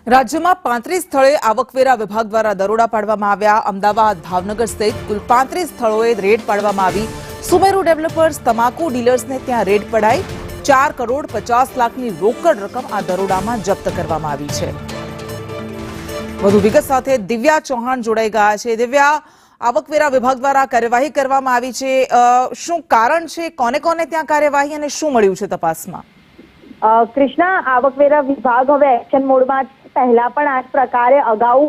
રાજ્યમાં 35 સ્થળે આવકવેરા વિભાગ દ્વારા દરોડા પાડવામાં આવ્યા। અમદાવાદ, ભાવનગર સહિત કુલ 35 સ્થળોએ રેડ પાડવામાં આવી। સુમેરુ ડેવલપર્સ તમાકુ ડીલર્સને ત્યાં રેડ પડાઈ। 4 કરોડ 50 લાખની રોકડ રકમ આ દરોડામાં જપ્ત કરવામાં આવી છે। વધુ વિગત સાથે દિવ્યા ચૌહાણ જોડાઈ ગયા છે। દિવ્યા, આવકવેરા વિભાગ દ્વારા કાર્યવાહી કરવામાં આવી છે, શું કારણ છે, કોને કોને ત્યાં કાર્યવાહી અને શું મળ્યું છે તપાસમાં? કૃષ્ણા, આવકવેરા વિભાગ હવે એક્શન મોડમાં પહેલા પણ આ પ્રકારે અગાઉ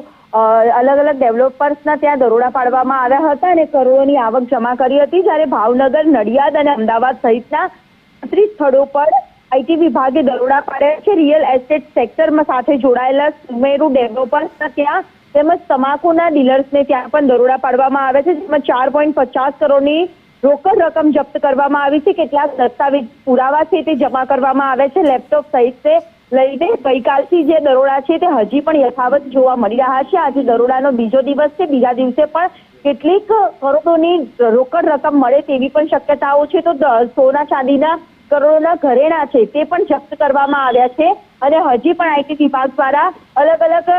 અલગ અલગ ડેવલપર્સના ત્યાં દરોડા પાડવામાં આવ્યા હતા અને કરોડોની આવક જમા કરી હતી। જ્યારે ભાવનગર, નડિયાદ અને અમદાવાદ સહિતના 35 સ્થળો પર આઈટી વિભાગે દરોડા પાડ્યા છે। રિયલ એસ્ટેટ સેક્ટરમાં સાથે જોડાયેલા સુમેરુ ડેવલપર્સના ત્યાં તેમજ તમાકુના ડીલર્સને ત્યાં પણ દરોડા પાડવામાં આવ્યા છે, જેમાં 4.50 કરોડની રોકડ રકમ જપ્ત કરવામાં આવી છે। કેટલાક દસ્તાવેજ પુરાવા છે તે જમા કરવામાં આવ્યા છે। લેપટોપ સહિત લઈને ગઈકાલથી જે દરોડા છે તે હજી પણ યથાવત જોવા મળી રહ્યા છે। આજે દરોડાનો બીજો દિવસ છે। બીજા દિવસે પણ કેટલીક કરોડોની રોકડ રકમ મળે તેવી પણ શક્યતાઓ છે। તો સોના ચાંદીના કરોડોના ઘરેણા છે તે પણ જપ્ત કરવામાં આવ્યા છે અને હજી પણ આઈટી વિભાગ દ્વારા અલગ અલગ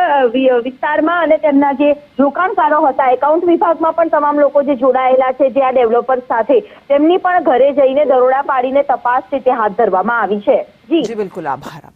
વિસ્તારમાં અને તેમના જે રોકાણકારો હતા, એકાઉન્ટ વિભાગમાં પણ તમામ લોકો જે જોડાયેલા છે જે આ ડેવલપર્સ સાથે, તેમની પણ ઘરે જઈને દરોડા પાડીને તપાસ છે તે હાથ ધરવામાં આવી છે। જી બિલકુલ, આભાર।